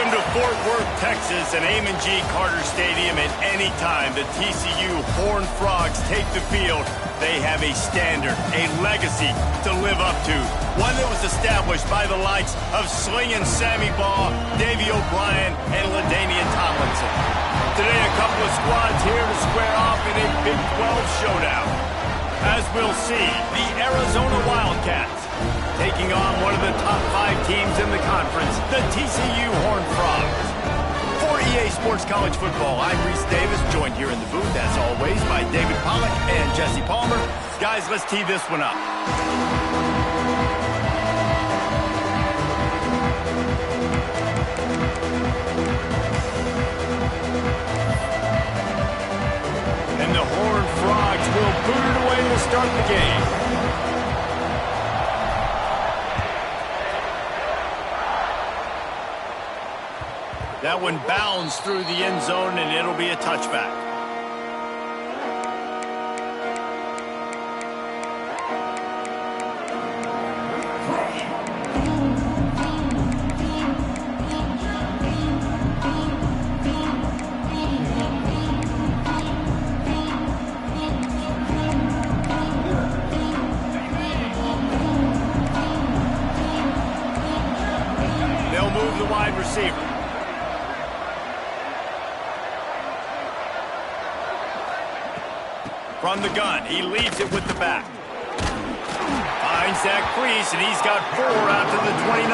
Welcome to Fort Worth, Texas, and Amon G. Carter Stadium. At any time the TCU Horned Frogs take the field, they have a standard, a legacy to live up to. One that was established by the likes of Slingin' Sammy Baugh, Davey O'Brien, and LaDainian Tomlinson. Today, a couple of squads here to square off in a Big 12 showdown. As we'll see, the Arizona Wildcats taking on one of the top 5 teams in the conference, the TCU Horned Frogs. For EA Sports College Football, I'm Reese Davis, joined here in the booth, as always, by David Pollack and Jesse Palmer. Guys, let's tee this one up. And the Horned Frogs will boot it away to start the game. That one bounds through the end zone, and it'll be a touchback. They'll move the wide receiver. From the gun, he leaves it with the back. Finds that crease, and he's got 4 out to the 29.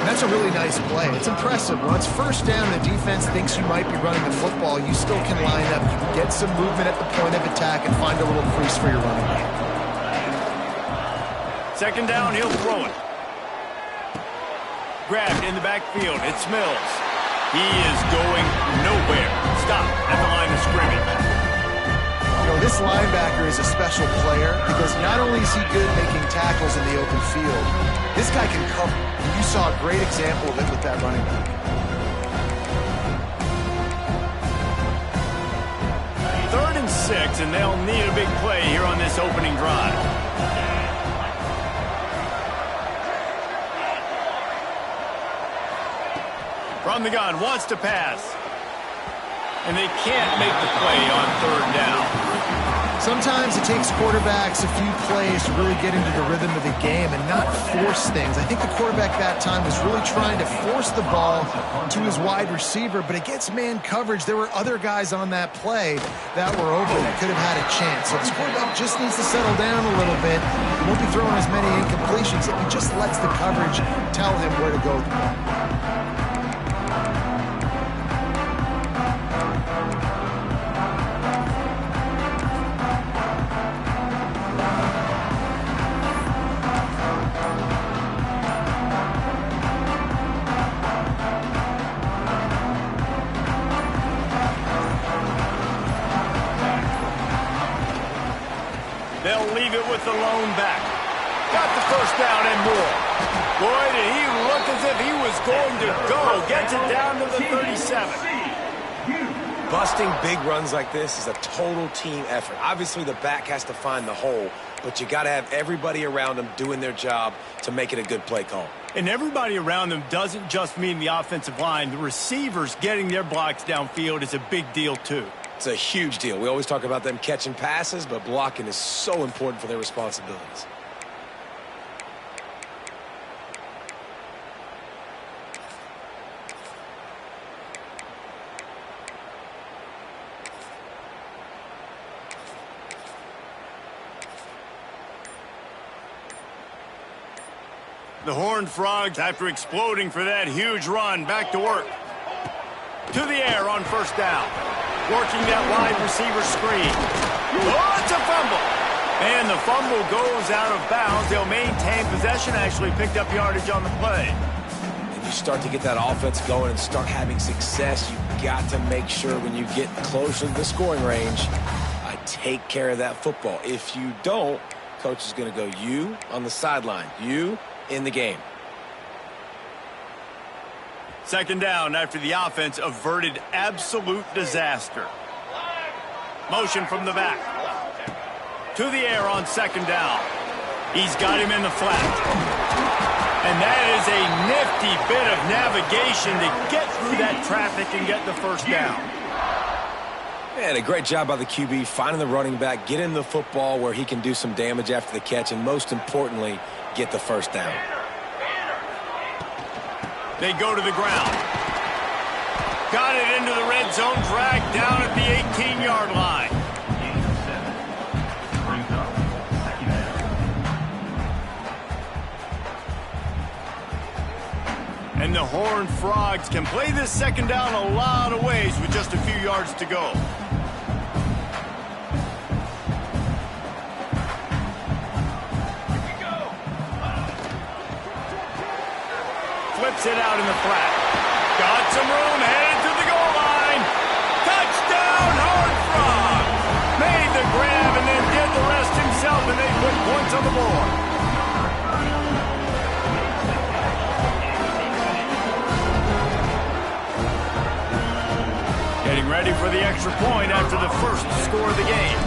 That's a really nice play. It's impressive. When it's first down and the defense thinks you might be running the football, you still can line up. You can get some movement at the point of attack and find a little crease for your running back. Second down, he'll throw it. Grabbed in the backfield. It's Mills. He is going nowhere. Stop at the line of scrimmage. You know, this linebacker is a special player because not only is he good making tackles in the open field, this guy can cover. You saw a great example of it with that running back. 3rd and 6, and they'll need a big play here on this opening drive. From the gun, wants to pass. And they can't make the play on 3rd down. Sometimes it takes quarterbacks a few plays to really get into the rhythm of the game and not force things. I think the quarterback that time was really trying to force the ball to his wide receiver, but against man coverage, there were other guys on that play that were open that could have had a chance. So this quarterback just needs to settle down a little bit. He won't be throwing as many incompletions if he just lets the coverage tell him where to go. They'll leave it with the lone back. Got the first down and more. Boy, did he look as if he was going to go. Gets it down to the 37. Busting big runs like this is a total team effort. Obviously, the back has to find the hole, but you got to have everybody around them doing their job to make it a good play call. And everybody around them doesn't just mean the offensive line. The receivers getting their blocks downfield is a big deal, too. It's a huge deal. We always talk about them catching passes, but blocking is so important for their responsibilities. The Horned Frogs, after exploding for that huge run, back to work. To the air on 1st down. Working that wide receiver screen. Oh, it's a fumble. And the fumble goes out of bounds. They'll maintain possession, actually picked up yardage on the play. And you start to get that offense going and start having success, you've got to make sure when you get closer to the scoring range, I take care of that football. If you don't, coach is going to go you on the sideline, you in the game. Second down after the offense averted absolute disaster. Motion from the back. To the air on 2nd down. He's got him in the flat. And that is a nifty bit of navigation to get through that traffic and get the first down. And a great job by the QB finding the running back, getting the football where he can do some damage after the catch, and most importantly, get the first down. They go to the ground. Got it into the red zone, dragged down at the 18-yard line. And the Horned Frogs can play this second down a lot of ways with just a few yards to go. Flips it out in the flat. Got some room, headed to the goal line. Touchdown, Horned Frogs! Made the grab and then did the rest himself, and they put points on the board. Getting ready for the extra point after the first score of the game.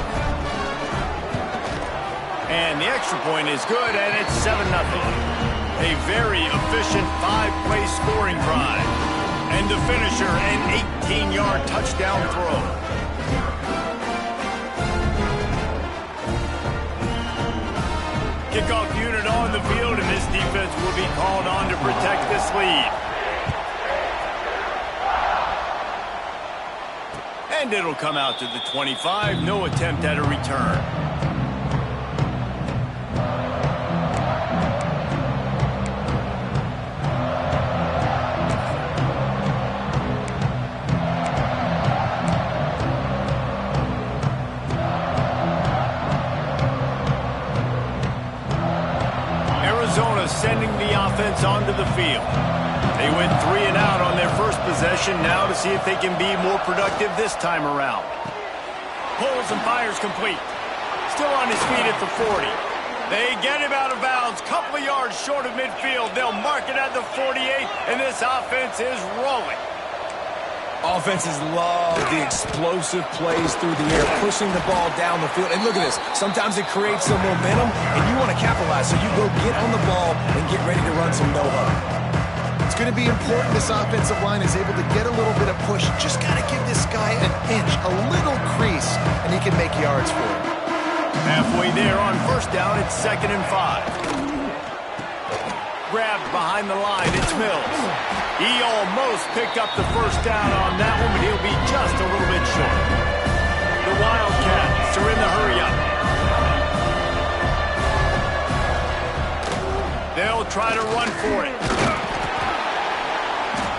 And the extra point is good, and it's 7-0. A very efficient 5-play scoring drive. And the finisher, an 18-yard touchdown throw. Kickoff unit on the field, and this defense will be called on to protect this lead. And it'll come out to the 25. No attempt at a return. Arizona sending the offense onto the field. They went 3 and out on their first possession, now to see if they can be more productive this time around. Pulls and fires complete. Still on his feet at the 40. They get him out of bounds, couple of yards short of midfield. They'll mark it at the 48, and this offense is rolling. Offenses love the explosive plays through the air, pushing the ball down the field. And look at this. Sometimes it creates some momentum, and you want to capitalize. So you go get on the ball and get ready to run some no-huddle. It's going to be important this offensive line is able to get a little bit of push. Just got to give this guy an inch, a little crease, and he can make yards for him. Halfway there on first down, it's 2nd and 5. Grabbed behind the line, it's Mills. He almost picked up the first down on that one, but he'll be just a little bit short. The Wildcats are in the hurry-up. They'll try to run for it.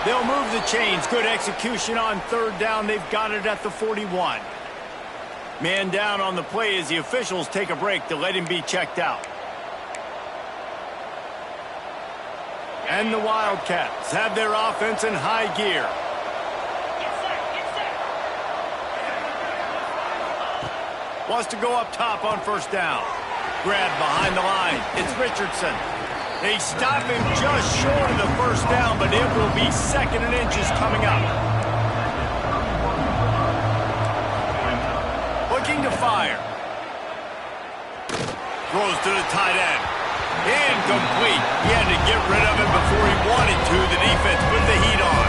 They'll move the chains. Good execution on 3rd down. They've got it at the 41. Man down on the play as the officials take a break to let him be checked out. And the Wildcats have their offense in high gear. Wants to go up top on first down. Grabbed behind the line. It's Richardson. They stop him just short of the first down, but it will be 2nd and inches coming up. Looking to fire. Throws to the tight end. Incomplete. He had to get rid of it before he wanted to. The defense put the heat on.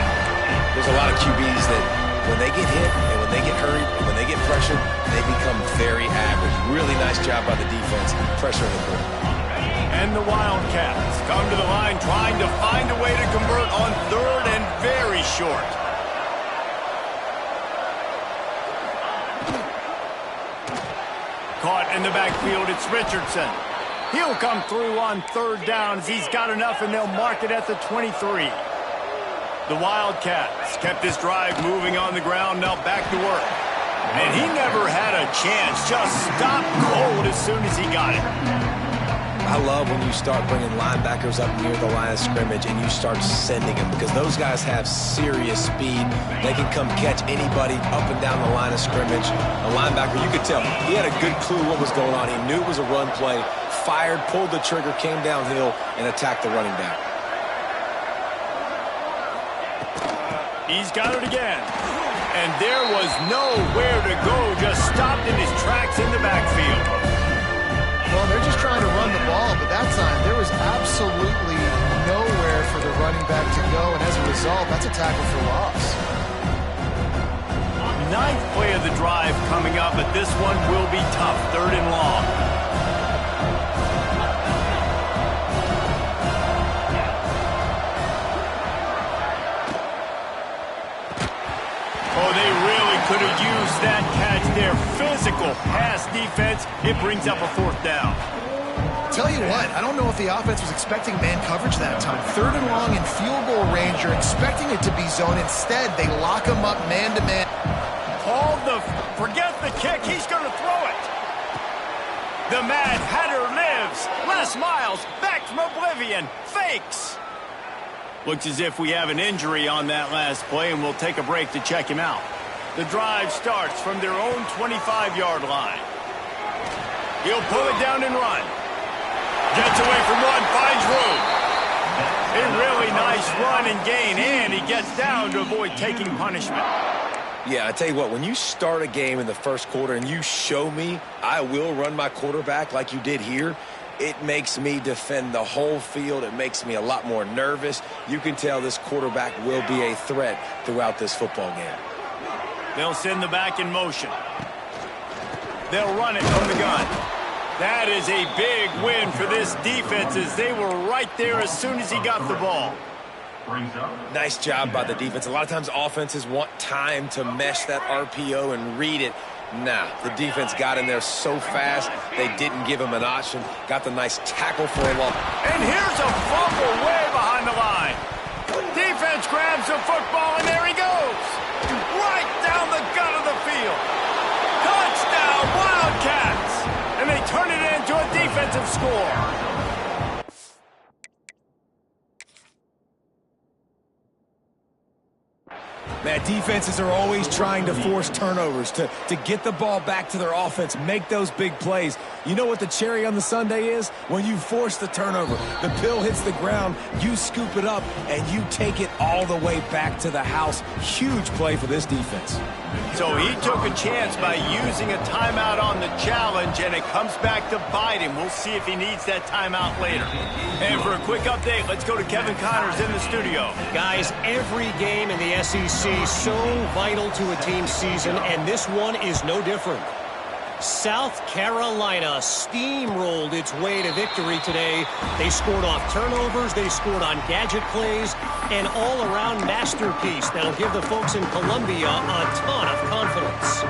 There's a lot of QBs that when they get hit and when they get hurried and when they get pressured, they become very average. Really nice job by the defense pressuring the quarterback. And the Wildcats come to the line trying to find a way to convert on 3rd and very short. Caught in the backfield, it's Richardson. He'll come through on 3rd down as he's got enough, and they'll mark it at the 23. The Wildcats kept this drive moving on the ground, now back to work. And he never had a chance, just stopped cold as soon as he got it. I love when you start bringing linebackers up near the line of scrimmage and you start sending them, because those guys have serious speed. They can come catch anybody up and down the line of scrimmage. A linebacker, you could tell, he had a good clue what was going on. He knew it was a run play, fired, pulled the trigger, came downhill, and attacked the running back. He's got it again. And there was nowhere to go, just stopped in his tracks in the backfield. Well, they're just trying to run the ball, but that time there was absolutely running back to go, and as a result, that's a tackle for loss. Ninth play of the drive coming up, but this one will be tough. 3rd and long. Oh, they really could have used that catch there. Physical pass defense. It brings up a 4th down. Tell you what, I don't know if the offense was expecting man coverage that time. 3rd and long in field goal range. You're expecting it to be zone. Instead, they lock him up man-to-man. Forget the kick. He's going to throw it. The Mad Hatter lives. Les Miles back from oblivion. Fakes. Looks as if we have an injury on that last play, and we'll take a break to check him out. The drive starts from their own 25-yard line. He'll pull it down and run. Gets away from one, finds room. A really nice run and gain, and he gets down to avoid taking punishment. Yeah, I tell you what, when you start a game in the first quarter and you show me I will run my quarterback like you did here, it makes me defend the whole field. It makes me a lot more nervous. You can tell this quarterback will be a threat throughout this football game. They'll send the back in motion. They'll run it from the gun. That is a big win for this defense as they were right there as soon as he got the ball. Nice job by the defense. A lot of times offenses want time to mesh that RPO and read it. Nah, the defense got in there so fast, they didn't give him an option. Got the nice tackle for a loss. And here's a fumble way behind the line. Defense grabs the football, and there he goes. Right down the gut of the field. Touchdown, Wildcats. And they turn it into a defensive score. Man, defenses are always trying to force turnovers to get the ball back to their offense, make those big plays. You know what the cherry on the sundae is? When you force the turnover, the pill hits the ground, you scoop it up, and you take it all the way back to the house. Huge play for this defense. So he took a chance by using a timeout on the challenge, and it comes back to bite him. We'll see if he needs that timeout later. And for a quick update, let's go to Kevin Connors in the studio. Guys, every game in the SEC so vital to a team's season, and this one is no different. South Carolina steamrolled its way to victory today. They scored off turnovers, they scored on gadget plays, an all-around masterpiece that'll give the folks in Columbia a ton of confidence.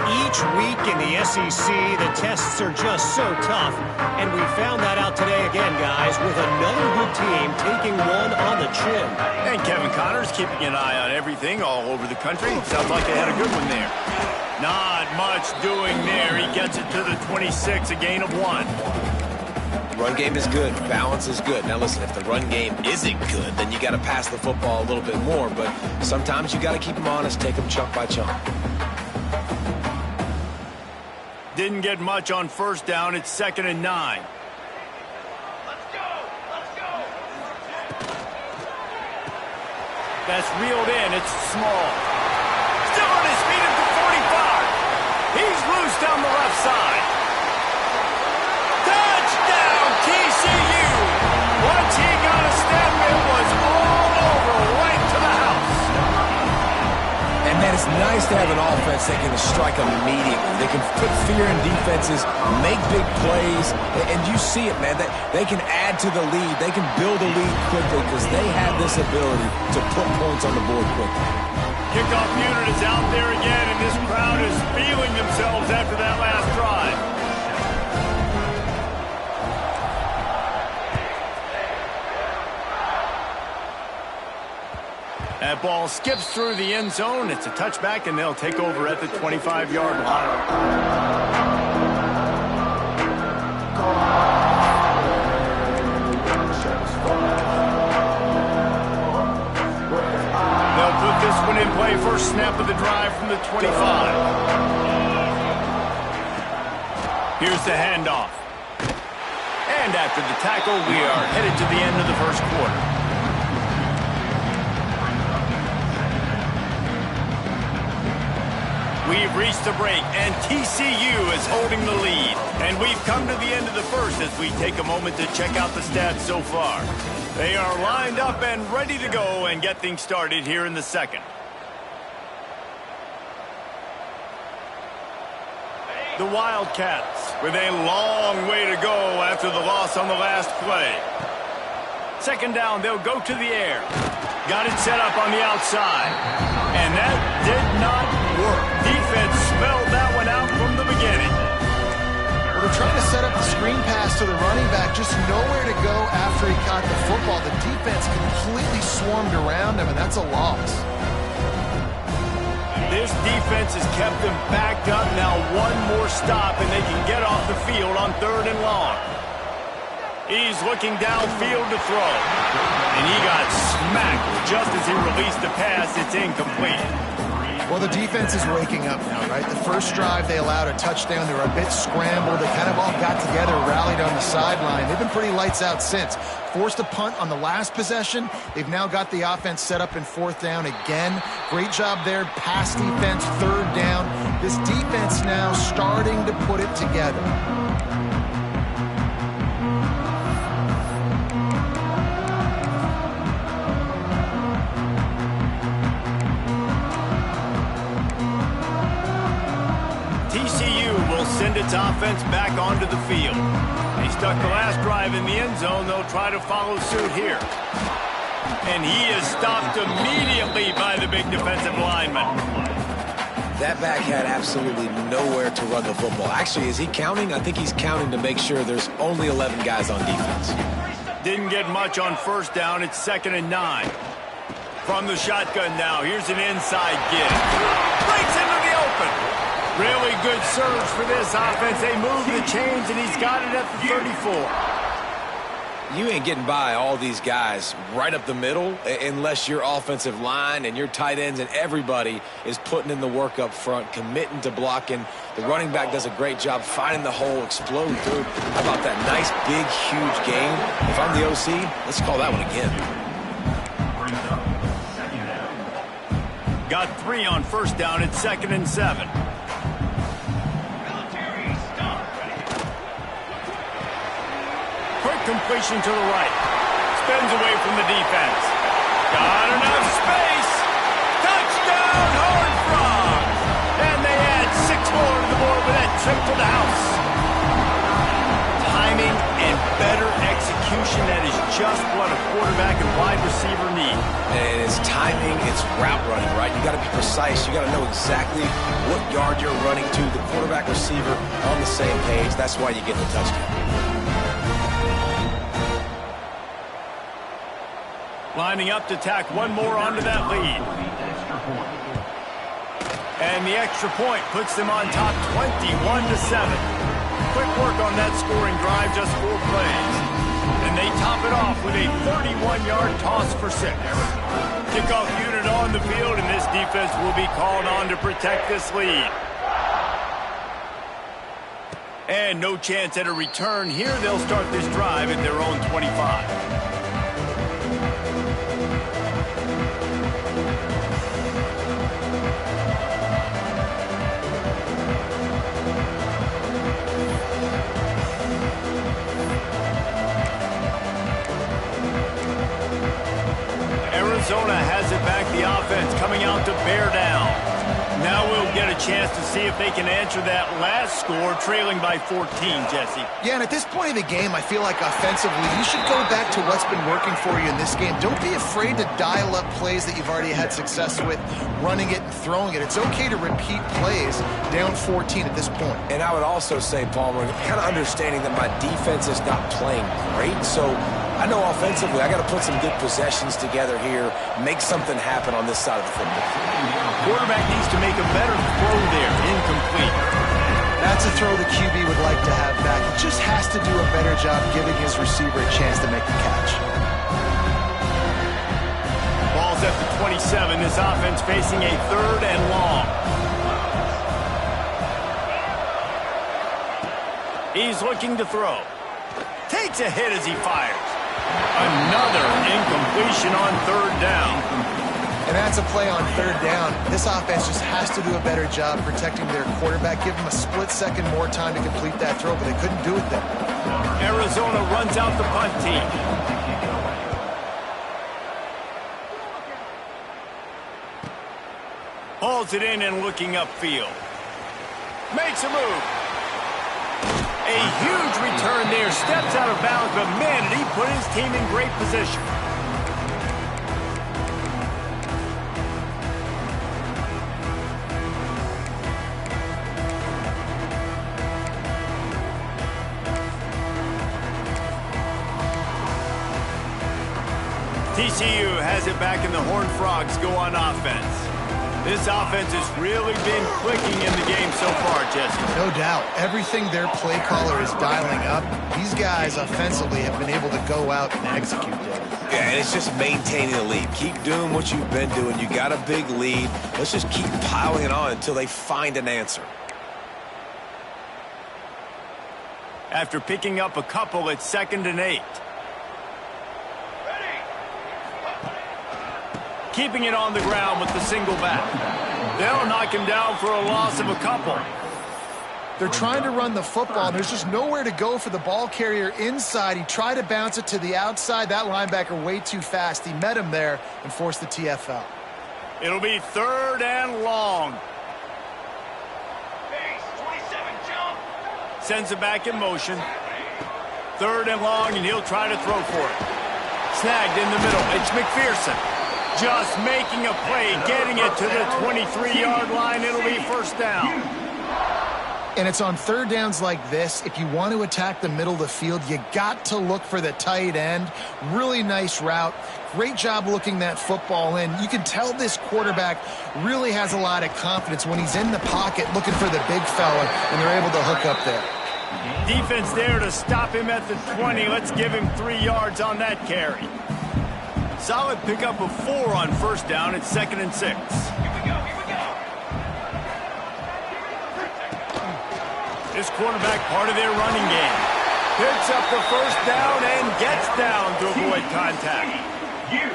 Each week in the SEC, the tests are just so tough, and we found that out today again, guys, with another good team taking one on the chin. And Kevin Connors keeping an eye on everything all over the country. Sounds like they had a good one there. Not much doing there. He gets it to the 26, a gain of 1. Run game is good. Balance is good. Now, listen, if the run game isn't good, then you got to pass the football a little bit more. But sometimes you got to keep them honest, take them chunk by chunk. Didn't get much on first down. It's 2nd and 9. That's reeled in. It's small. Still on his feet at the 45. He's loose down the left side. Touchdown, TCU. Once he got a step, it was all over, right to the house. And, man, it's nice to have an offense that can strike immediately. They can put fear in defenses, make big plays, and you see it, man. They can add to the lead. They can build a lead quickly because they have this ability to put points on the board quickly. Kickoff unit is out there again, and this crowd is feeling themselves after that last drive. That ball skips through the end zone. It's a touchback, and they'll take over at the 25-yard line. They'll put this one in play. First snap of the drive from the 25. Here's the handoff. And after the tackle, we are headed to the end of the first quarter. We've reached the break, and TCU is holding the lead. And we've come to the end of the first as we take a moment to check out the stats so far. They are lined up and ready to go and get things started here in the second. The Wildcats with a long way to go after the loss on the last play. Second down, they'll go to the air. Got it set up on the outside. And that did not work. Defense spelled that one out from the beginning. Well, they're trying to set up the screen pass to the running back, just nowhere to go after he caught the football. The defense completely swarmed around him, and that's a loss. This defense has kept them backed up. Now one more stop, and they can get off the field on 3rd and long. He's looking downfield to throw. And he got smacked just as he released the pass. It's incomplete. Well, the defense is waking up now, right? The first drive, they allowed a touchdown. They were a bit scrambled. They kind of all got together, rallied on the sideline. They've been pretty lights out since. Forced a punt on the last possession. They've now got the offense set up in 4th down again. Great job there. Pass defense, 3rd down. This defense now starting to put it together. TCU will send its offense back onto the field. They stuck the last drive in the end zone. They'll try to follow suit here. And he is stopped immediately by the big defensive lineman. That back had absolutely nowhere to run the football. Actually, is he counting? I think he's counting to make sure there's only 11 guys on defense. Didn't get much on 1st down. It's 2nd and 9. From the shotgun now. Here's an inside give. Breaks into the open. Really good surge for this offense. They move the chains, and he's got it at the 34. You ain't getting by all these guys right up the middle unless your offensive line and your tight ends and everybody is putting in the work up front, committing to blocking. The running back does a great job finding the hole, exploding through. How about that nice, big, huge game? If I'm the OC, let's call that one again. Got 3 on 1st down. It's 2nd and 7. Quick completion to the right. Spins away from the defense. Got enough space. Touchdown, Horned Frogs. And they add 6 more to the board with that trip to the house. Timing and better execution, that is just what a quarterback and wide receiver need. And it's timing, it's route running, right? You got to be precise. You got to know exactly what yard you're running to. The quarterback receiver on the same page. That's why you get the touchdown. Lining up to tack one more onto that lead. And the extra point puts them on top 21-7. Quick work on that scoring drive, just 4 plays. And they top it off with a 31-yard toss for 6. Kickoff unit on the field, and this defense will be called on to protect this lead. And no chance at a return here. They'll start this drive at their own 25. Arizona has it back, the offense coming out to bear down. Now we'll get a chance to see if they can answer that last score, trailing by 14, Jesse. Yeah, and at this point of the game, I feel like offensively, you should go back to what's been working for you in this game. Don't be afraid to dial up plays that you've already had success with, running it and throwing it. It's okay to repeat plays down 14 at this point. And I would also say, Palmer, kind of understanding that my defense is not playing great, so I know offensively I got to put some good possessions together here, make something happen on this side of the football. Quarterback needs to make a better throw there. Incomplete. That's a throw the QB would like to have back. He just has to do a better job giving his receiver a chance to make the catch. Ball's at the 27. This offense facing a 3rd and long. He's looking to throw. Takes a hit as he fires. Another incompletion on 3rd down. And that's a play on third down. This offense just has to do a better job protecting their quarterback. Give them a split second more time to complete that throw, but they couldn't do it there. Arizona runs out the punt team. Hauls it in and looking upfield. Makes a move. A huge return there. Steps out of bounds, but man, did he put his team in great position. TCU has it back, and the Horned Frogs go on offense. This offense has really been clicking in the game so far, Jesse. No doubt. Everything their play caller is dialing up, these guys offensively have been able to go out and execute it. Yeah, and it's just maintaining the lead. Keep doing what you've been doing. You got a big lead. Let's just keep piling it on until they find an answer. After picking up a couple, it's 2nd and 8. Keeping it on the ground with the single back. They'll knock him down for a loss of a couple. They're trying to run the football, and there's just nowhere to go for the ball carrier inside. He tried to bounce it to the outside. That linebacker way too fast. He met him there and forced the TFL. It'll be 3rd and long. Sends it back in motion. 3rd and long, and he'll try to throw for it. Snagged in the middle. It's McPherson. Just making a play, getting it to the 23-yard line. It'll be 1st down. And it's on 3rd downs like this. If you want to attack the middle of the field, you got to look for the tight end. Really nice route. Great job looking that football in. You can tell this quarterback really has a lot of confidence when he's in the pocket looking for the big fella, and they're able to hook up there. Defense there to stop him at the 20. Let's give him 3 yards on that carry. Solid pickup of 4 on 1st down. It's 2nd and 6. Here we go. This quarterback part of their running game. Picks up the 1st down and gets down to avoid contact.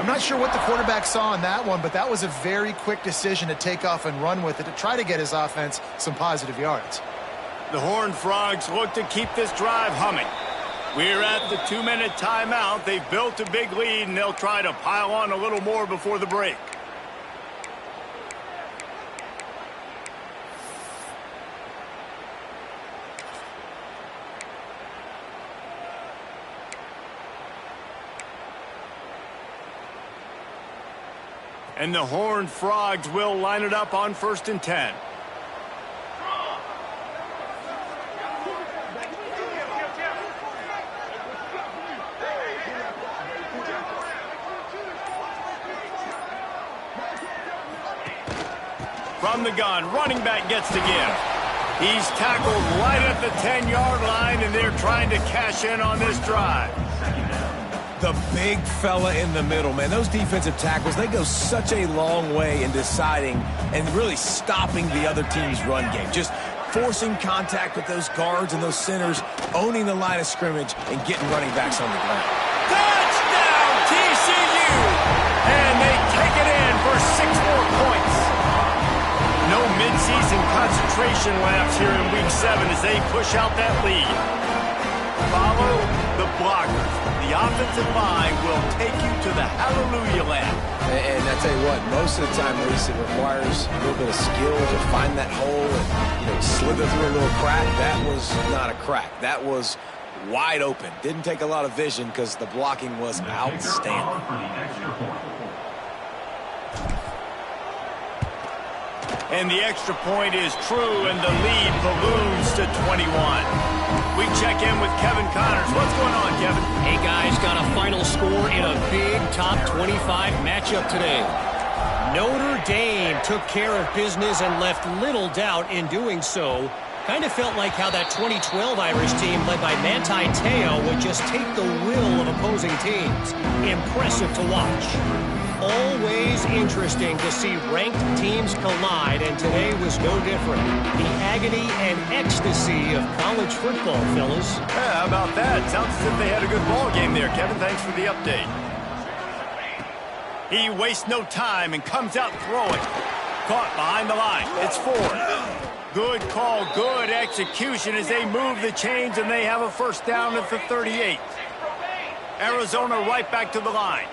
I'm not sure what the quarterback saw on that one, but that was a very quick decision to take off and run with it to try to get his offense some positive yards. The Horned Frogs look to keep this drive humming. We're at the 2-minute timeout. They've built a big lead, and they'll try to pile on a little more before the break. And the Horned Frogs will line it up on 1st and 10. From the gun, running back gets the give. He's tackled right at the 10-yard line, and they're trying to cash in on this drive. The big fella in the middle, man. Those defensive tackles, they go such a long way in deciding and really stopping the other team's run game. Just forcing contact with those guards and those centers, owning the line of scrimmage, and getting running backs on the ground. Touchdown, TCU! And they take it in for 6 more points. No midseason concentration laps here in Week 7 as they push out that lead. Follow the blockers. The offensive line will take you to the hallelujah lap. And I tell you what, most of the time, Reese, it requires a little bit of skill to find that hole and, slither through a little crack. That was not a crack. That was wide open. Didn't take a lot of vision because the blocking was outstanding. And the extra point is true, and the lead balloons to 21. We check in with Kevin Connors. What's going on, Kevin? Hey, guys, got a final score in a big top 25 matchup today. Notre Dame took care of business and left little doubt in doing so. Kind of felt like how that 2012 Irish team led by Manti Te'o would just take the will of opposing teams. Impressive to watch. Always interesting to see ranked teams collide, and today was no different. The agony and ecstasy of college football, fellas. Yeah, how about that? Sounds as if they had a good ball game there, Kevin. Thanks for the update. He wastes no time and comes out throwing. Caught behind the line. It's 4. Good call, good execution as they move the chains, and they have a first down at the 38. Arizona right back to the line.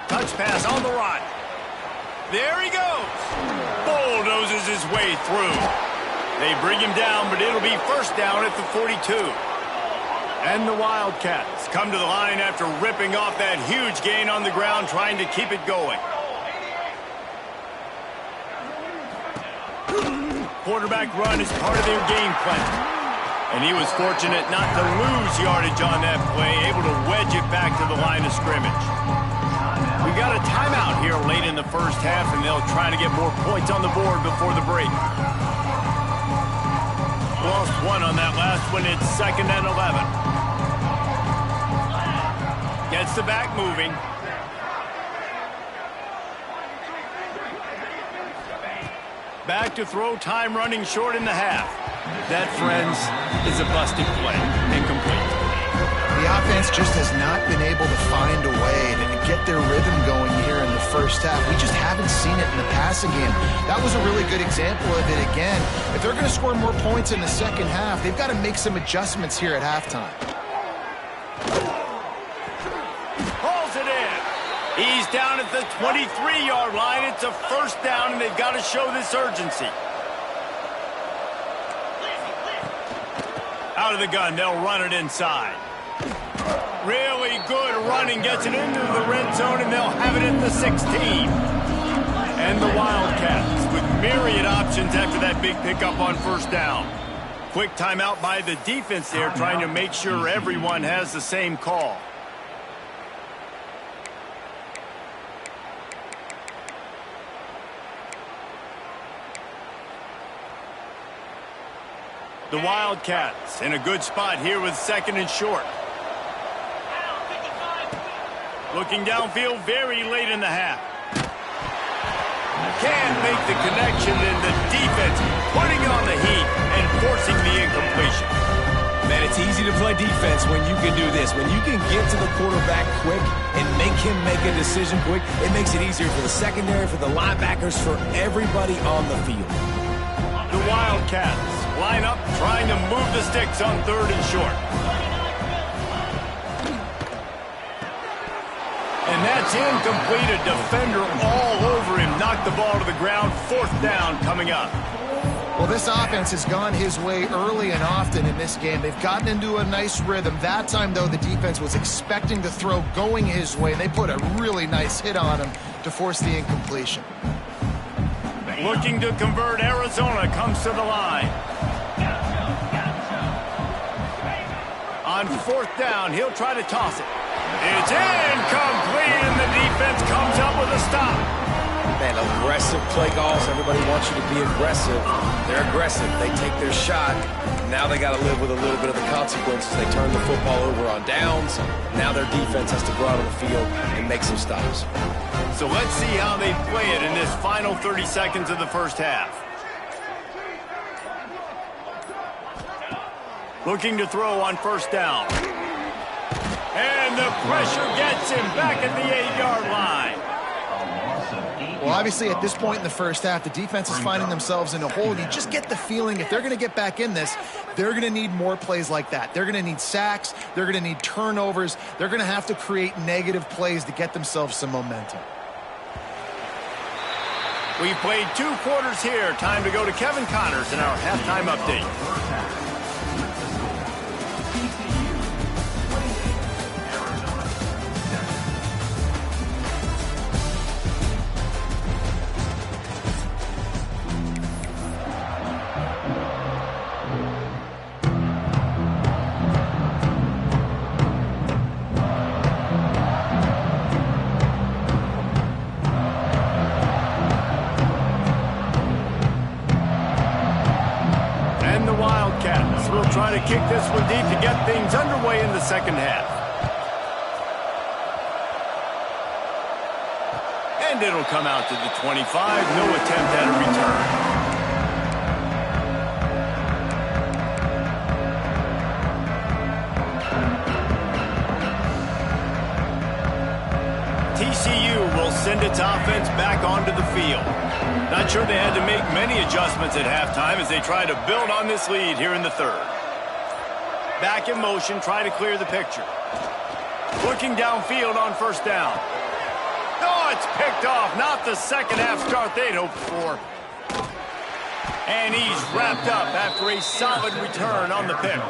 Touch pass on the run. There he goes. Bulldozes his way through. They bring him down, but it'll be first down at the 42. And the Wildcats come to the line after ripping off that huge gain on the ground, trying to keep it going. Quarterback run is part of their game plan. And he was fortunate not to lose yardage on that play, able to wedge it back to the line of scrimmage. We've got a timeout here late in the first half, and they'll try to get more points on the board before the break. Lost 1 on that last one. It's 2nd and 11. Gets the back moving. Back to throw, time running short in the half. That, friends, is a busted play. Incomplete. The offense just has not been able to find a way to get their rhythm going here in the first half. We just haven't seen it in the passing game. That was a really good example of it again. If they're going to score more points in the second half, they've got to make some adjustments here at halftime. Hauls it in. He's down at the 23-yard line. It's a first down, and they've got to show this urgency. Out of the gun, they'll run it inside. Really good running, gets it into the red zone, and they'll have it at the 16. And the Wildcats with myriad options after that big pickup on first down. Quick timeout by the defense there, trying to make sure everyone has the same call. The Wildcats in a good spot here with 2nd and short. Looking downfield very late in the half. Can't make the connection, and the defense putting on the heat and forcing the incompletion. Man, it's easy to play defense when you can do this. When you can get to the quarterback quick and make him make a decision quick, it makes it easier for the secondary, for the linebackers, for everybody on the field. The Wildcats line up, trying to move the sticks on 3rd and short. And that's incomplete. A defender all over him. Knocked the ball to the ground. 4th down coming up. Well, this offense has gone his way early and often in this game. They've gotten into a nice rhythm. That time, though, the defense was expecting the throw going his way, and they put a really nice hit on him to force the incompletion. Looking to convert, Arizona comes to the line. On 4th down, he'll try to toss it. It's incomplete, and the defense comes up with a stop. Man, aggressive play calls. Everybody wants you to be aggressive. They're aggressive. They take their shot. Now they got to live with a little bit of the consequences. They turn the football over on downs. Now their defense has to go out on the field and make some stops. So let's see how they play it in this final 30 seconds of the first half. Looking to throw on first down. And the pressure gets him back at the 8-yard line. Well, obviously, at this point in the first half, the defense is finding themselves in a hole. You just get the feeling if they're going to get back in this, they're going to need more plays like that. They're going to need sacks. They're going to need turnovers. They're going to have to create negative plays to get themselves some momentum. We've played 2 quarters here. Time to go to Kevin Connors in our halftime update. Will try to kick this one deep to get things underway in the second half. And it'll come out to the 25. No attempt at a return. send its offense back onto the field. Not sure they had to make many adjustments at halftime as they try to build on this lead here in the third. Back in motion, try to clear the picture. Looking downfield on first down. Oh, it's picked off. Not the second half start they'd hoped for. And he's wrapped up after a solid return on the pick.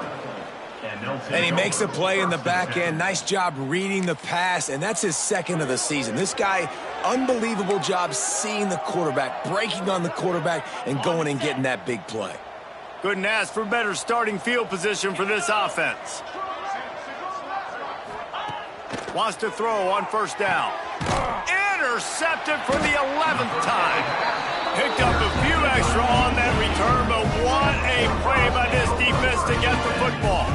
And he makes a play in the back end. Nice job reading the pass, and that's his second of the season. This guy, unbelievable job seeing the quarterback, breaking on the quarterback, and going and getting that big play. Couldn't ask for better starting field position for this offense. Wants to throw on first down. Intercepted for the 11th time. Picked up a few extra on that return, but what a play by this defense to get the football.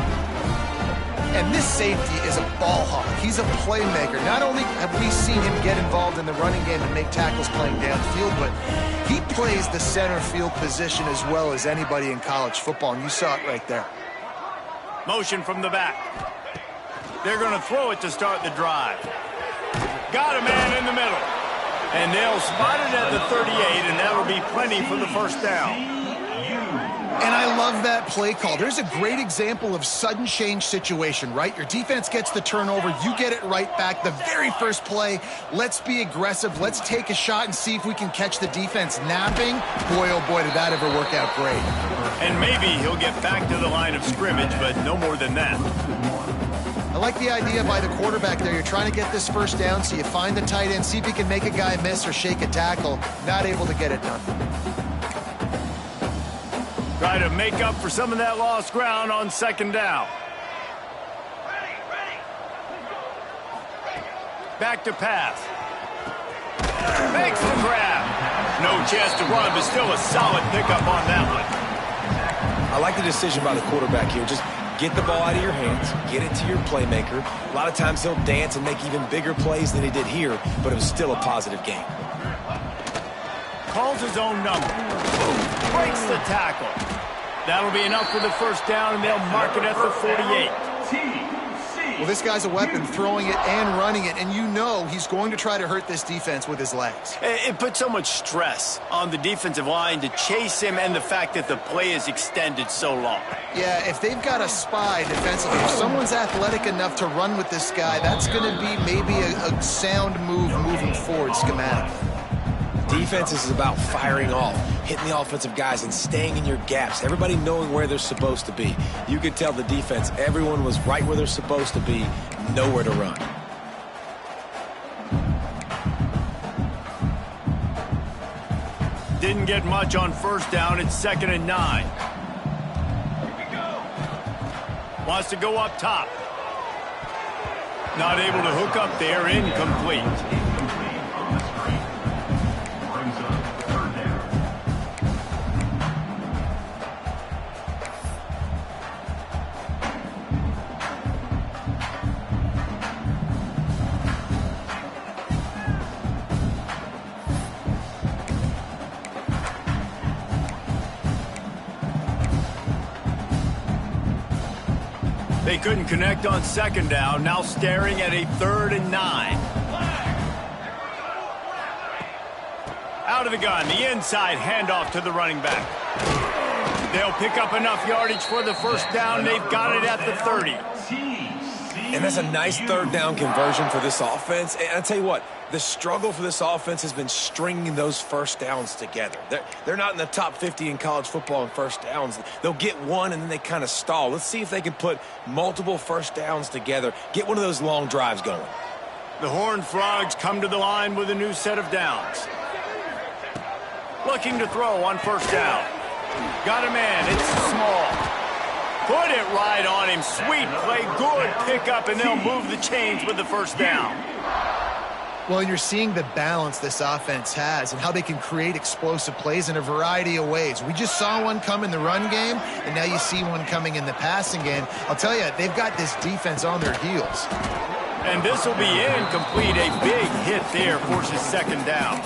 And this safety is a ball hawk. He's a playmaker. Not only have we seen him get involved in the running game and make tackles playing downfield, but he plays the center field position as well as anybody in college football, and you saw it right there. Motion from the back. They're going to throw it to start the drive. Got a man in the middle. And they'll spot it at the 38, and that'll be plenty for the first down. And I love that play call. There's a great example of sudden change situation, right? Your defense gets the turnover. You get it right back. The very first play, let's be aggressive. Let's take a shot and see if we can catch the defense napping. Boy, oh boy, did that ever work out great. And maybe he'll get back to the line of scrimmage, but no more than that. I like the idea by the quarterback there. You're trying to get this first down, so you find the tight end, see if he can make a guy miss or shake a tackle. Not able to get it done. Try to make up for some of that lost ground on second down. Back to pass. Makes the grab. No chance to run, but still a solid pickup on that one. I like the decision by the quarterback here. Just get the ball out of your hands, get it to your playmaker. A lot of times he'll dance and make even bigger plays than he did here, but it was still a positive game. Calls his own number. Breaks the tackle. That'll be enough for the first down, and they'll mark it at the 48. Well, this guy's a weapon, throwing it and running it, and you know he's going to try to hurt this defense with his legs. It puts so much stress on the defensive line to chase him and the fact that the play is extended so long. Yeah, if they've got a spy defensively, if someone's athletic enough to run with this guy, that's going to be maybe a sound move moving forward schematically. Defense is about firing off, hitting the offensive guys and staying in your gaps, everybody knowing where they're supposed to be. You could tell the defense, everyone was right where they're supposed to be, nowhere to run. Didn't get much on first down. It's 2nd and 9. Wants to go up top. Not able to hook up there, incomplete. They couldn't connect on second down, now staring at a 3rd and 9. Out of the gun, the inside handoff to the running back. They'll pick up enough yardage for the first down. They've got it at the 30. And that's a nice 3rd down conversion for this offense. And I'll tell you what, the struggle for this offense has been stringing those first downs together. They're not in the top 50 in college football in first downs. They'll get one and then they kind of stall. Let's see if they can put multiple first downs together, get one of those long drives going. The Horned Frogs come to the line with a new set of downs. Looking to throw on first down. Got a man, it's small. Put it right on him. Sweet play, good pickup, and they'll move the chains with the first down. Well, and you're seeing the balance this offense has and how they can create explosive plays in a variety of ways. We just saw one come in the run game, and now you see one coming in the passing game. I'll tell you, they've got this defense on their heels. And this will be incomplete. A big hit there forces second down.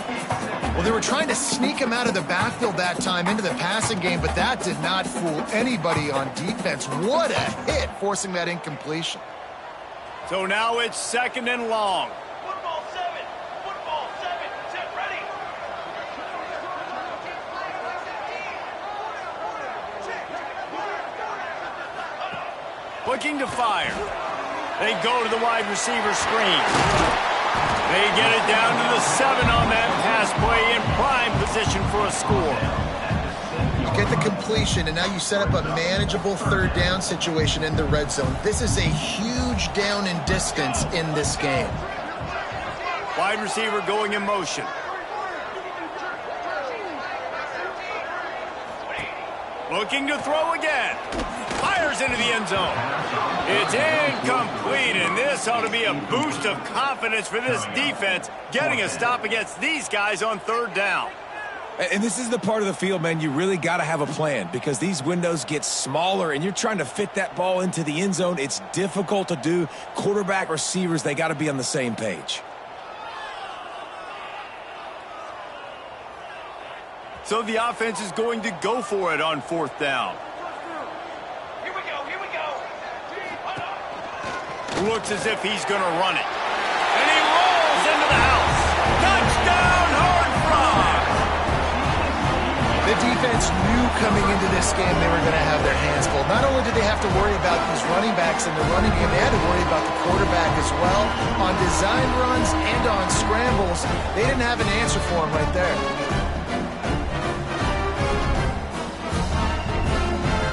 Well, they were trying to sneak him out of the backfield that time into the passing game, but that did not fool anybody on defense. What a hit, forcing that incompletion. So now it's 2nd and long. Looking to fire. They go to the wide receiver screen. They get it down to the 7 on that pass play in prime position for a score. You get the completion, and now you set up a manageable third down situation in the red zone. This is a huge down in distance in this game. Wide receiver going in motion. Looking to throw again. Fires into the end zone. It's incomplete, and this ought to be a boost of confidence for this defense, getting a stop against these guys on third down. And this is the part of the field, man, you really got to have a plan because these windows get smaller and you're trying to fit that ball into the end zone. It's difficult to do. Quarterback, receivers, they got to be on the same page. So the offense is going to go for it on fourth down. Here we go. Looks as if he's going to run it. And he rolls into the house. Touchdown, Horned Frogs! The defense knew coming into this game they were going to have their hands full. Not only did they have to worry about these running backs in the running game, they had to worry about the quarterback as well. On design runs and on scrambles, they didn't have an answer for him right there.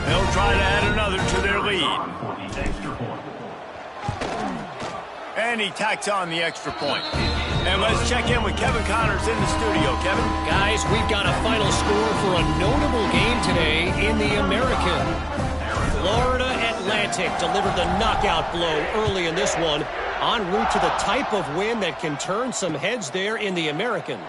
They'll try to add another to their lead. And he tacks on the extra point. And let's check in with Kevin Connors in the studio. Kevin? Guys, we've got a final score for a notable game today in the American. Florida Atlantic delivered the knockout blow early in this one, en route to the type of win that can turn some heads there in the American.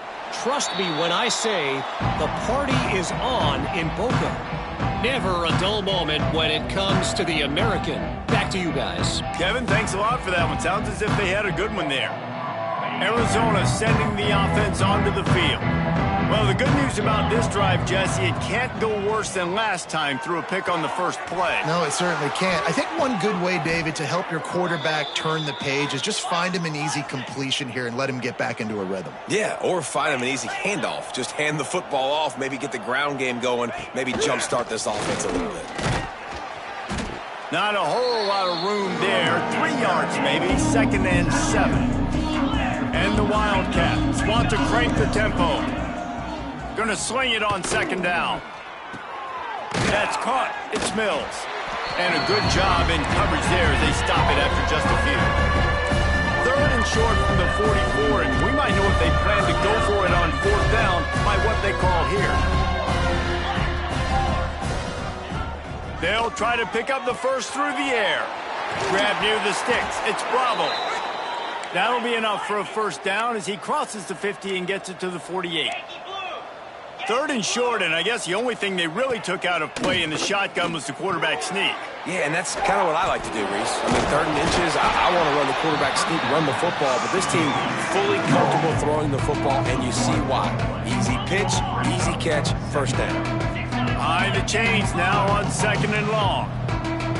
Trust me when I say the party is on in Boca. Never a dull moment when it comes to the American. Back to you guys. Kevin, thanks a lot for that one. Sounds as if they had a good one there. Arizona sending the offense onto the field. Well, the good news about this drive, Jesse, it can't go worse than last time through a pick on the first play. No, it certainly can't. I think one good way, David, to help your quarterback turn the page is just find him an easy completion here and let him get back into a rhythm. Yeah, or find him an easy handoff. Just hand the football off, maybe get the ground game going, maybe jumpstart this offense a little bit. Not a whole lot of room there. 3 yards maybe, 2nd and 7. And the Wildcats want to crank the tempo. Going to sling it on 2nd down. That's caught. It's Mills. And a good job in coverage there as they stop it after just a few. 3rd and short from the 44, and we might know if they plan to go for it on 4th down by what they call here. They'll try to pick up the first through the air. Grab near the sticks. It's Bravo. That'll be enough for a 1st down as he crosses the 50 and gets it to the 48. 3rd and short, and I guess the only thing they really took out of play in the shotgun was the quarterback sneak. Yeah, and that's kind of what I like to do, Reese. I mean, 3rd and inches, I want to run the quarterback sneak, run the football, but this team fully comfortable throwing the football, and you see why. Easy pitch, easy catch, 1st down. Behind the chains now on 2nd and long.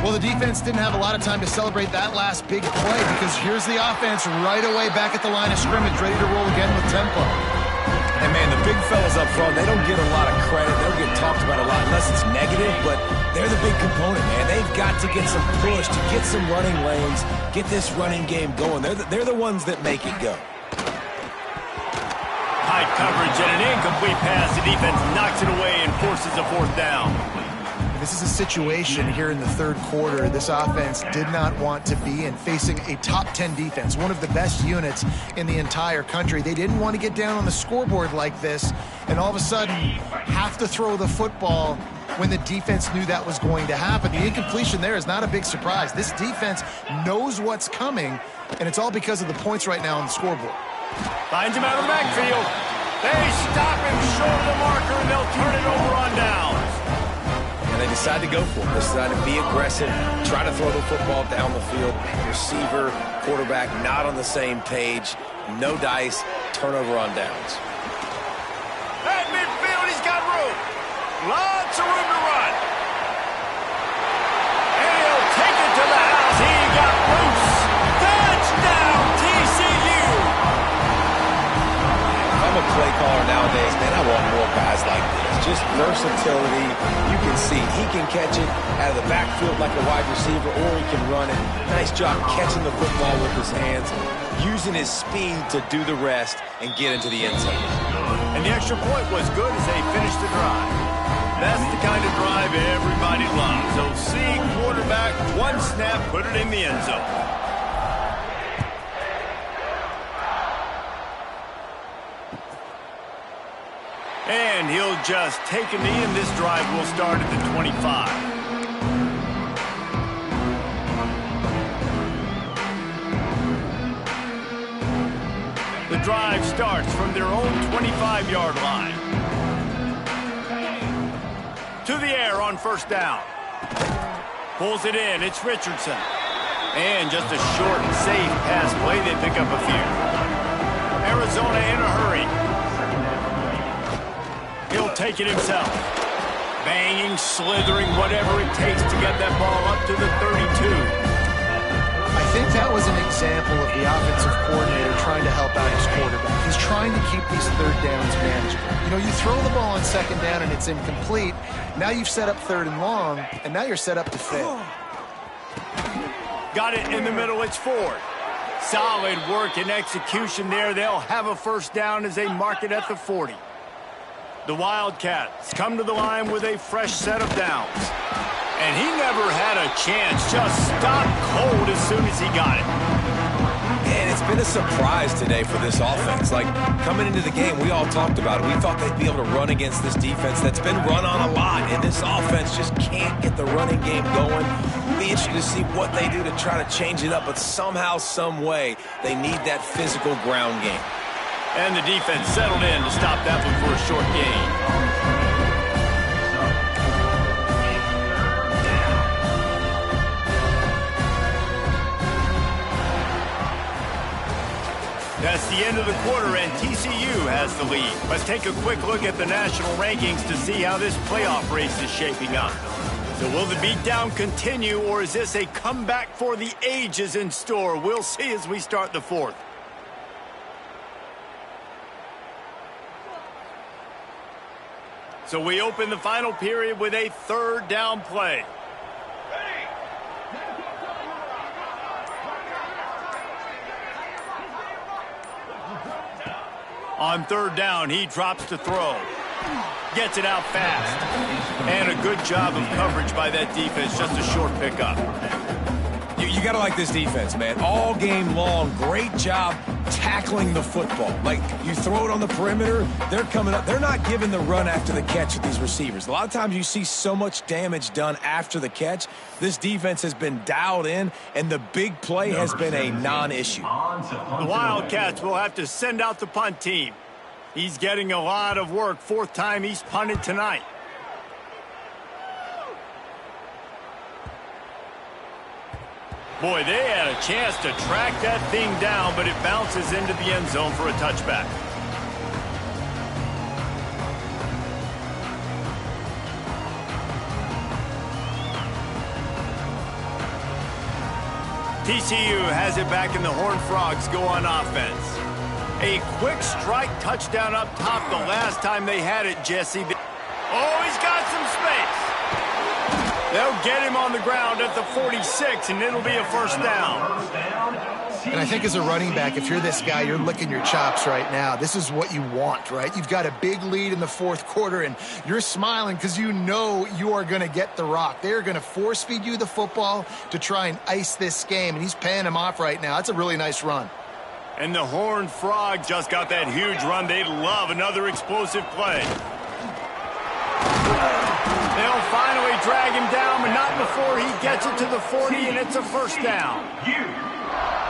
Well, the defense didn't have a lot of time to celebrate that last big play because here's the offense right away back at the line of scrimmage, ready to roll again with tempo. And, man, the big fellas up front, they don't get a lot of credit. They don't get talked about a lot unless it's negative, but they're the big component, man. They've got to get some push, to get some running lanes, get this running game going. They're the ones that make it go. High coverage and an incomplete pass. The defense knocks it away and forces a 4th down. This is a situation here in the 3rd quarter this offense did not want to be in, facing a top 10 defense, one of the best units in the entire country. They didn't want to get down on the scoreboard like this and all of a sudden have to throw the football when the defense knew that was going to happen. The incompletion there is not a big surprise. This defense knows what's coming, and it's all because of the points right now on the scoreboard. Finds him out of the backfield. They stop him short of the marker, and they'll turn it over on downs. They decide to go for it. They decide to be aggressive, try to throw the football down the field. Receiver, quarterback, not on the same page. No dice, turnover on downs. At midfield, he's got room. Lots of room to run. And he'll take it to the house. He got loose. Touchdown, TCU. If I'm a play caller nowadays, man, I want more guys like this. just versatility. You can see he can catch it out of the backfield like a wide receiver, or he can run it. Nice job catching the football with his hands, using his speed to do the rest and get into the end zone. And the extra point was good as they finished the drive. That's the kind of drive everybody loves. So see quarterback, one snap, put it in the end zone. And he'll just take a knee, and this drive will start at the 25. The drive starts from their own 25-yard line. To the air on first down. Pulls it in. It's Richardson. And just a short and safe pass play. They pick up a few. Arizona in a hurry. He'll take it himself. Banging, slithering, whatever it takes to get that ball up to the 32. I think that was an example of the offensive coordinator trying to help out his quarterback. He's trying to keep these third downs manageable. You know, you throw the ball on second down and it's incomplete. Now you've set up third and long, and now you're set up to fail. Got it in the middle. It's Ford. Solid work and execution there. They'll have a first down as they mark it at the 40. The Wildcats come to the line with a fresh set of downs. And he never had a chance. Just stopped cold as soon as he got it. And it's been a surprise today for this offense. Like, coming into the game, we all talked about it. We thought they'd be able to run against this defense that's been run on a lot. And this offense just can't get the running game going. It'll be interesting to see what they do to try to change it up. But somehow, some way, they need that physical ground game. And the defense settled in to stop that one for a short gain. That's the end of the quarter, and TCU has the lead. Let's take a quick look at the national rankings to see how this playoff race is shaping up. So will the beatdown continue, or is this a comeback for the ages in store? We'll see as we start the fourth. So we open the final period with a third down play. On third down, he drops to throw. Gets it out fast. And a good job of coverage by that defense. Just a short pickup. You got to like this defense, man. All game long, great job tackling the football. Like, you throw it on the perimeter, they're coming up. They're not giving the run after the catch with these receivers. A lot of times you see so much damage done after the catch. This defense has been dialed in, and the big play has been a non-issue. The Wildcats will have to send out the punt team. He's getting a lot of work. Fourth time he's punted tonight. Boy, they had a chance to track that thing down, but it bounces into the end zone for a touchback. TCU has it back, and the Horned Frogs go on offense. A quick strike touchdown up top the last time they had it, Jesse. Oh, he's got some space. They'll get him on the ground at the 46, and it'll be a first down. And I think as a running back, if you're this guy, you're licking your chops right now. This is what you want, right? You've got a big lead in the fourth quarter, and you're smiling because you know you are going to get the rock. They're going to force feed you the football to try and ice this game, and he's paying him off right now. That's a really nice run. And the Horned Frog just got that huge run. They'd love another explosive play. They'll finally drag him down, but not before he gets it to the 40, and it's a first down.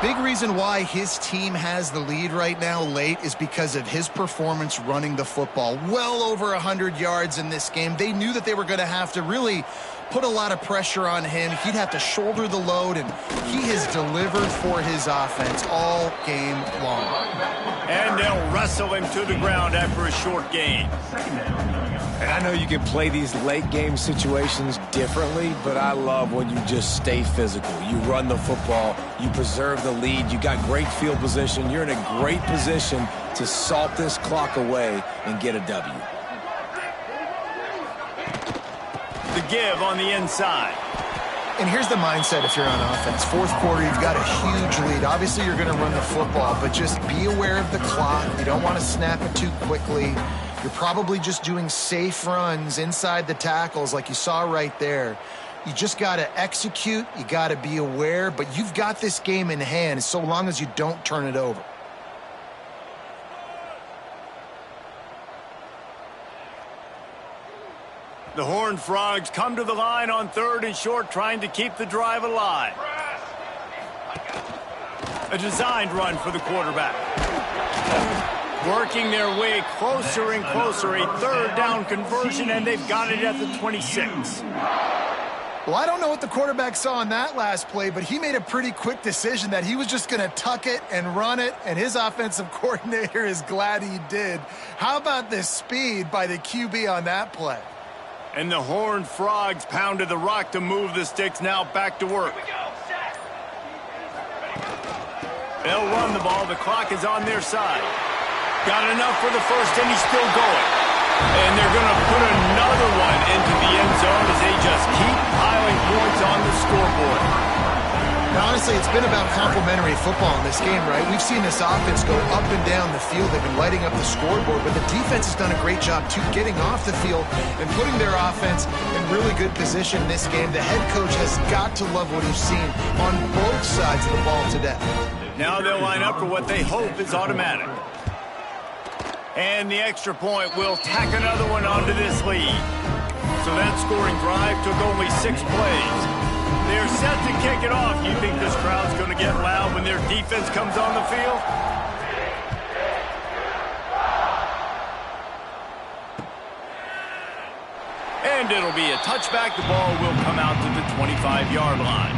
Big reason why his team has the lead right now late is because of his performance running the football. Well over 100 yards in this game. They knew that they were going to have to really put a lot of pressure on him. He'd have to shoulder the load, and he has delivered for his offense all game long. And they'll wrestle him to the ground after a short gain. And I know you can play these late game situations differently, but I love when you just stay physical. You run the football, you preserve the lead, you got great field position, you're in a great position to salt this clock away and get a W. give on the inside. And here's the mindset if you're on offense. Fourth quarter, you've got a huge lead. Obviously, you're going to run the football, but just be aware of the clock. You don't want to snap it too quickly. You're probably just doing safe runs inside the tackles like you saw right there. You just got to execute. You got to be aware, but you've got this game in hand so long as you don't turn it over. The Horned Frogs come to the line on 3rd and short, trying to keep the drive alive. A designed run for the quarterback. Working their way closer and closer. A 3rd down conversion, and they've got it at the 26. Well, I don't know what the quarterback saw in that last play, but he made a pretty quick decision that he was just going to tuck it and run it, and his offensive coordinator is glad he did. How about the speed by the QB on that play? And the Horned Frogs pounded the rock to move the sticks. Now back to work. They'll run the ball. The clock is on their side. Got enough for the first, and he's still going. And they're going to put another one into the end zone as they just keep piling points on the scoreboard. Now, honestly, it's been about complementary football in this game, right? We've seen this offense go up and down the field. They've been lighting up the scoreboard, but the defense has done a great job, too, getting off the field and putting their offense in really good position in this game. The head coach has got to love what he's seen on both sides of the ball today. Now they'll line up for what they hope is automatic. And the extra point will tack another one onto this lead. So that scoring drive took only 6 plays. They're set to kick it off. You think this crowd's going to get loud when their defense comes on the field? And it'll be a touchback. The ball will come out to the 25-yard line.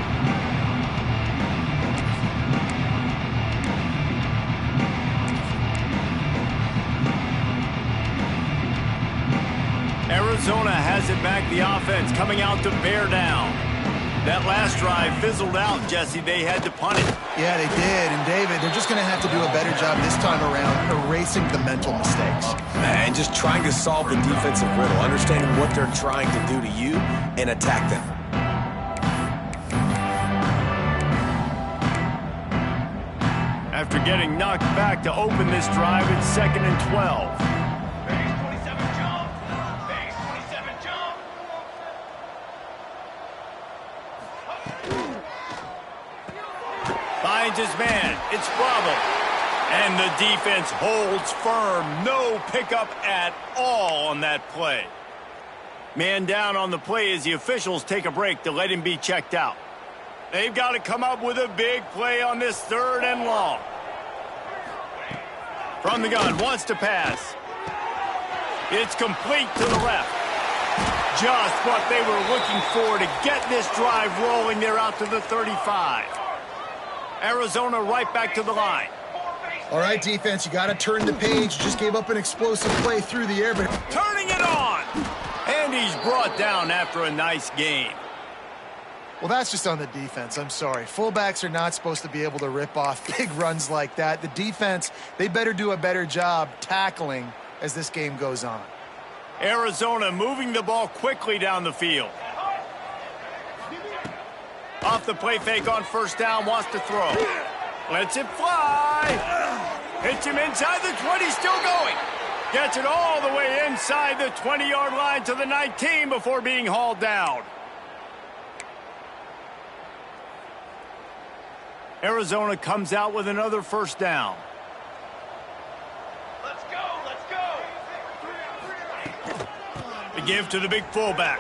Arizona has it back. The offense coming out to bear down. That last drive fizzled out, Jesse. They had to punt it. Yeah, they did. And, David, they're just going to have to do a better job this time around erasing the mental mistakes. And just trying to solve the defensive riddle, understanding what they're trying to do to you and attack them. After getting knocked back to open this drive, it's 2nd and 12. Finds his man. It's Bravo. And the defense holds firm. No pickup at all on that play. Man down on the play as the officials take a break to let him be checked out. They've got to come up with a big play on this 3rd and long. From the gun, wants to pass. It's complete to the left. Just what they were looking for to get this drive rolling. They're out to the 35. Arizona right back to the line. All right, defense, you got to turn the page. You just gave up an explosive play through the air, but turning it on. And he's brought down after a nice game. Well, that's just on the defense. I'm sorry. Fullbacks are not supposed to be able to rip off big runs like that. The defense, they better do a better job tackling as this game goes on. Arizona moving the ball quickly down the field. Off the play fake on 1st down, wants to throw. Lets it fly. Hits him inside the 20, still going. Gets it all the way inside the 20-yard line to the 19 before being hauled down. Arizona comes out with another 1st down. Let's go, let's go. The give to the big fullback.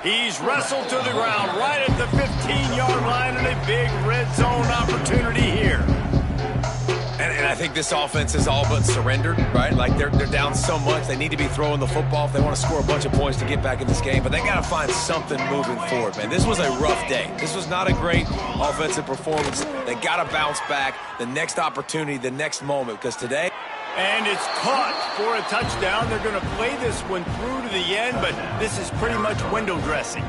He's wrestled to the ground right at the 15-yard line, and a big red zone opportunity here. And I think this offense is all but surrendered, right? Like they're down so much. They need to be throwing the football if they want to score a bunch of points to get back in this game. But they got to find something moving forward, man. This was a rough day. This was not a great offensive performance. They got to bounce back the next opportunity, the next moment, because today. And it's caught for a touchdown. They're going to play this one through to the end, but this is pretty much window dressing.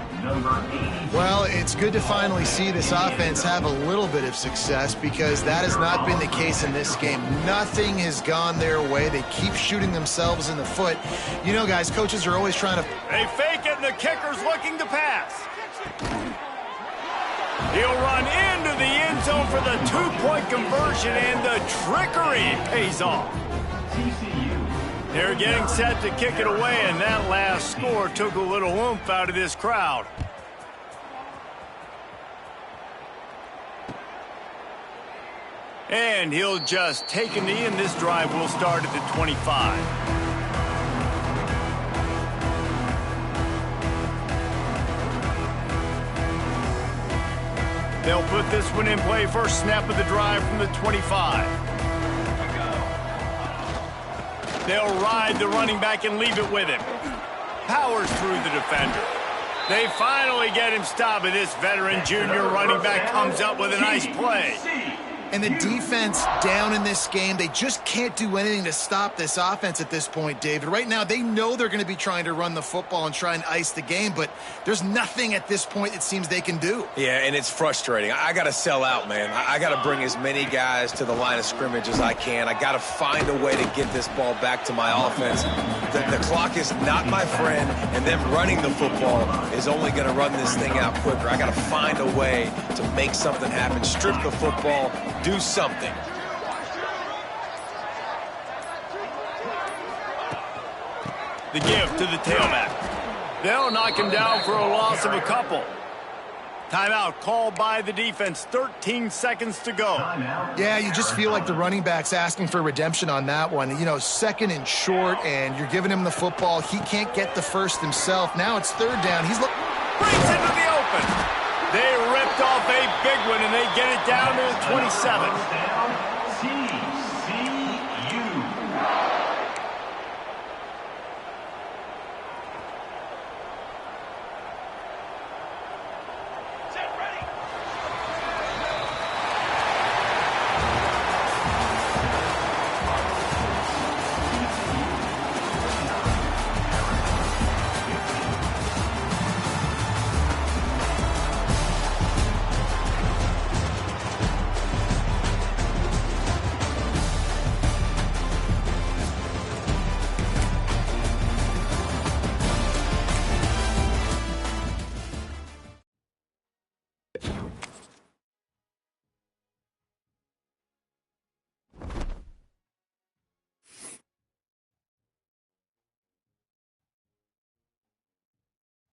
Well, it's good to finally see this offense have a little bit of success because that has not been the case in this game. Nothing has gone their way. They keep shooting themselves in the foot. You know, guys, coaches are always trying to... They fake it, and the kicker's looking to pass. He'll run into the end zone for the two-point conversion, and the trickery pays off. They're getting set to kick it away, and that last score took a little oomph out of this crowd. And he'll just take a knee, and this drive will start at the 25. They'll put this one in play. First snap of the drive from the 25. They'll ride the running back and leave it with him. Powers through the defender. They finally get him stopped, and this veteran junior running back comes up with a nice play. And the defense down in this game, they just can't do anything to stop this offense at this point, David. Right now, they know they're going to be trying to run the football and try and ice the game, but there's nothing at this point it seems they can do. Yeah, and it's frustrating. I got to sell out, man. I got to bring as many guys to the line of scrimmage as I can. I got to find a way to get this ball back to my offense. The clock is not my friend, and them running the football is only going to run this thing out quicker. I got to find a way to make something happen, strip the football, do something. The give to the tailback. They'll knock him down for a loss of a couple. Timeout called by the defense. 13 seconds to go. Yeah, you just feel like the running back's asking for redemption on that one. You know, second and short, and you're giving him the football. He can't get the first himself. Now it's third down. He's brings into the open. They ripped off a big one, and they get it down to the 27.